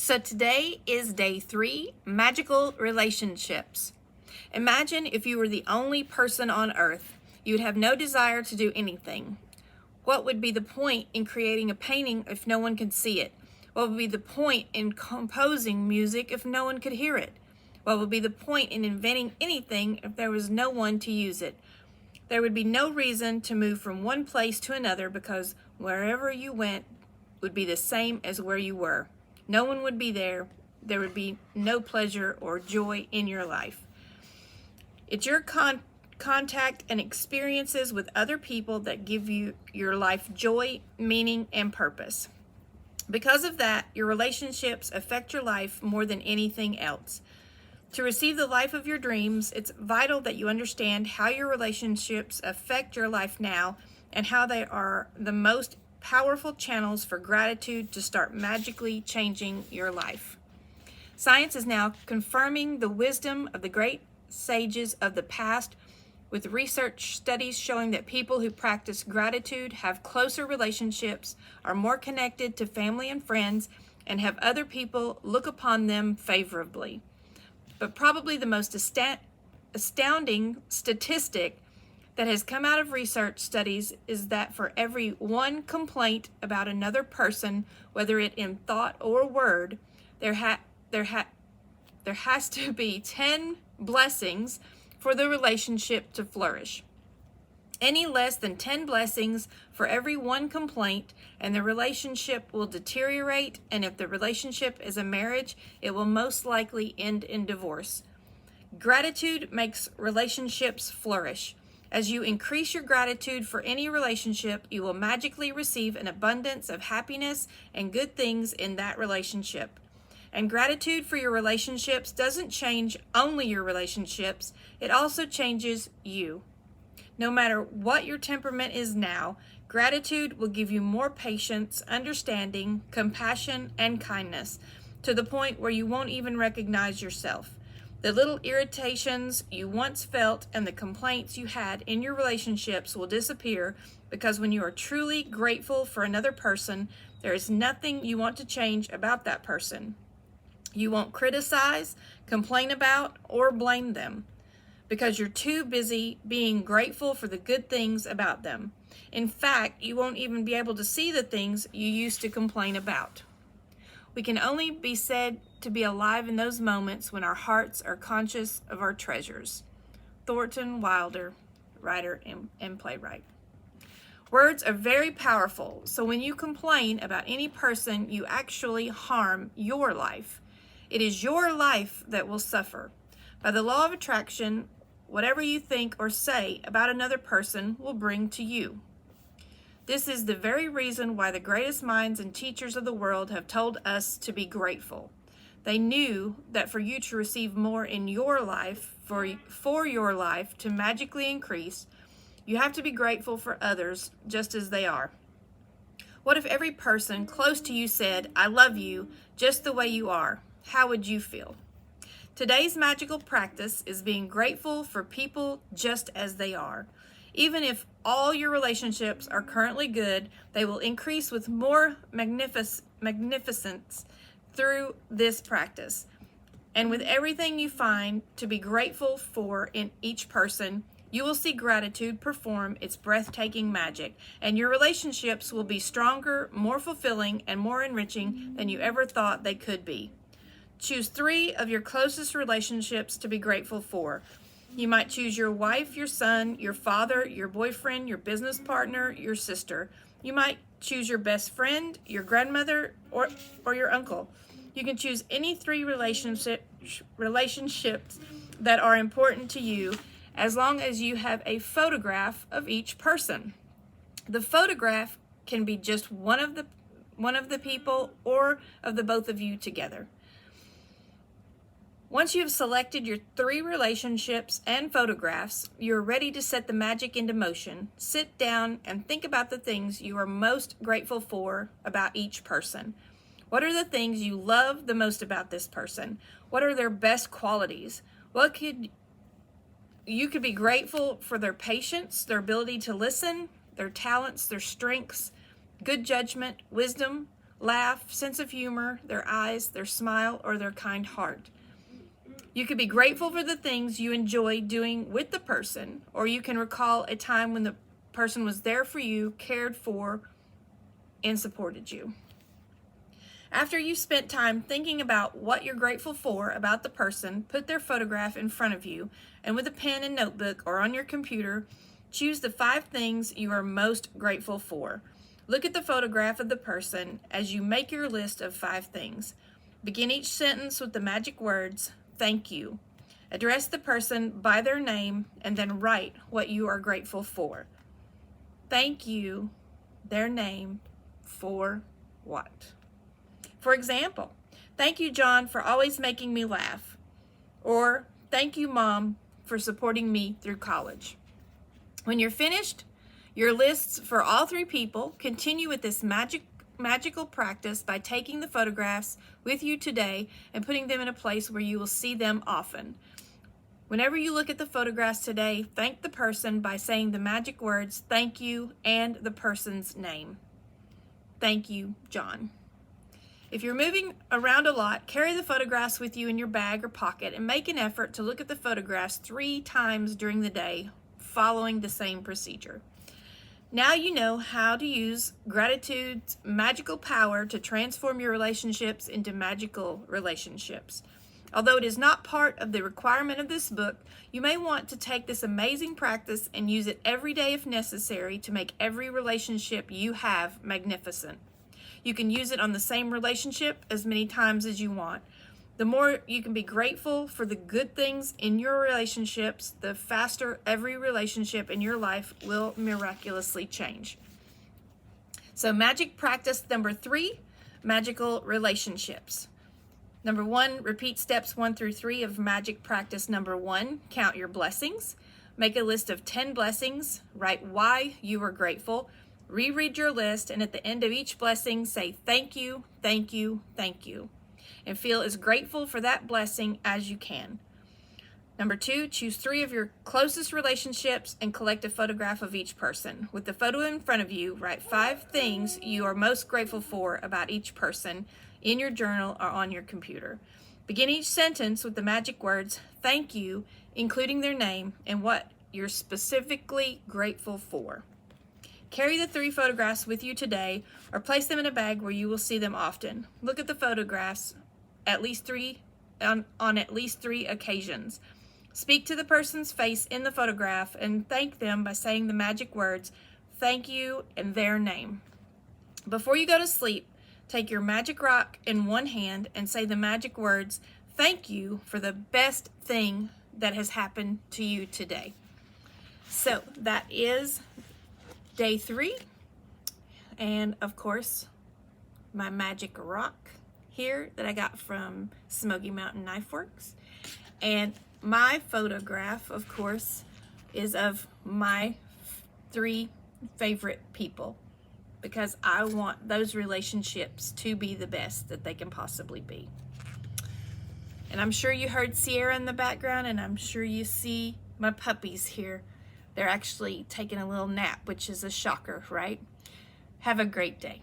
So today is day 3, magical relationships. Imagine if you were the only person on earth. You would have no desire to do anything. What would be the point in creating a painting if no one could see it? What would be the point in composing music if no one could hear it? What would be the point in inventing anything if there was no one to use it? There would be no reason to move from one place to another because wherever you went would be the same as where you were. No one would be there. There would be no pleasure or joy in your life. It's your contact and experiences with other people that give you your life joy, meaning, and purpose. Because of that, your relationships affect your life more than anything else. To receive the life of your dreams, it's vital that you understand how your relationships affect your life now and how they are the most powerful channels for gratitude to start magically changing your life. Science is now confirming the wisdom of the great sages of the past, with research studies showing that people who practice gratitude have closer relationships, are more connected to family and friends, and have other people look upon them favorably. But probably the most astounding statistic that has come out of research studies is that for every one complaint about another person, whether it in thought or word, there has to be 10 blessings for the relationship to flourish. Any less than 10 blessings for every one complaint, and the relationship will deteriorate, and if the relationship is a marriage, it will most likely end in divorce. Gratitude makes relationships flourish. As you increase your gratitude for any relationship, you will magically receive an abundance of happiness and good things in that relationship. And gratitude for your relationships doesn't change only your relationships, it also changes you. No matter what your temperament is now, gratitude will give you more patience, understanding, compassion, and kindness, to the point where you won't even recognize yourself. The little irritations you once felt and the complaints you had in your relationships will disappear, because when you are truly grateful for another person, there is nothing you want to change about that person. You won't criticize, complain about, or blame them, because you're too busy being grateful for the good things about them. In fact, you won't even be able to see the things you used to complain about. We can only be said to be alive in those moments when our hearts are conscious of our treasures. Thornton Wilder, writer and playwright. Words are very powerful, so when you complain about any person, you actually harm your life. It is your life that will suffer. By the law of attraction, whatever you think or say about another person will bring to you. This is the very reason why the greatest minds and teachers of the world have told us to be grateful. They knew that for you to receive more in your life, for your life to magically increase, you have to be grateful for others just as they are. What if every person close to you said, "I love you just the way you are"? How would you feel? Today's magical practice is being grateful for people just as they are. Even if all your relationships are currently good, they will increase with more magnificence through this practice. And with everything you find to be grateful for in each person, you will see gratitude perform its breathtaking magic, and your relationships will be stronger, more fulfilling, and more enriching than you ever thought they could be. Choose 3 of your closest relationships to be grateful for. You might choose your wife, your son, your father, your boyfriend, your business partner, your sister. You might choose your best friend, your grandmother, or your uncle. You can choose any 3 relationships that are important to you, as long as you have a photograph of each person. The photograph can be just one of the people or of the both of you together. Once you have selected your 3 relationships and photographs, you are ready to set the magic into motion. Sit down and think about the things you are most grateful for about each person. What are the things you love the most about this person? What are their best qualities? You could be grateful for their patience, their ability to listen, their talents, their strengths, good judgment, wisdom, laugh, sense of humor, their eyes, their smile, or their kind heart. You could be grateful for the things you enjoy doing with the person, or you can recall a time when the person was there for you, cared for, and supported you. After you spent time thinking about what you're grateful for about the person, put their photograph in front of you, and with a pen and notebook or on your computer, choose the 5 things you are most grateful for. Look at the photograph of the person as you make your list of 5 things. Begin each sentence with the magic words, "Thank you." Address the person by their name and then write what you are grateful for. Thank you, their name, for what? For example, thank you, John, for always making me laugh. Or, thank you, Mom, for supporting me through college. When you're finished your lists for all 3 people, continue with this magical practice by taking the photographs with you today and putting them in a place where you will see them often. Whenever you look at the photographs today, thank the person by saying the magic words, "Thank you," and the person's name. Thank you, John. If you're moving around a lot, carry the photographs with you in your bag or pocket and make an effort to look at the photographs 3 times during the day, following the same procedure. Now you know how to use gratitude's magical power to transform your relationships into magical relationships. Although it is not part of the requirement of this book, you may want to take this amazing practice and use it every day if necessary to make every relationship you have magnificent. You can use it on the same relationship as many times as you want. The more you can be grateful for the good things in your relationships, the faster every relationship in your life will miraculously change. So magic practice number 3, magical relationships. Number 1, repeat steps 1 through 3 of magic practice number 1. Count your blessings. Make a list of 10 blessings. Write why you are grateful. Reread your list, and at the end of each blessing, say thank you, thank you, thank you, and feel as grateful for that blessing as you can. Number 2, choose 3 of your closest relationships and collect a photograph of each person. With the photo in front of you, write 5 things you are most grateful for about each person in your journal or on your computer. Begin each sentence with the magic words, "Thank you," including their name and what you're specifically grateful for. Carry the 3 photographs with you today or place them in a bag where you will see them often. Look at the photographs on at least 3 occasions. Speak to the person's face in the photograph and thank them by saying the magic words, "Thank you," and their name. Before you go to sleep, take your magic rock in one hand and say the magic words, "Thank you for the best thing that has happened to you today." So that is day 3, and of course my magic rock here that I got from Smoky Mountain Knife Works, and my photograph of course is of my 3 favorite people because I want those relationships to be the best that they can possibly be. And I'm sure you heard Sierra in the background, and I'm sure you see my puppies here. They're actually taking a little nap, which is a shocker, right? Have a great day.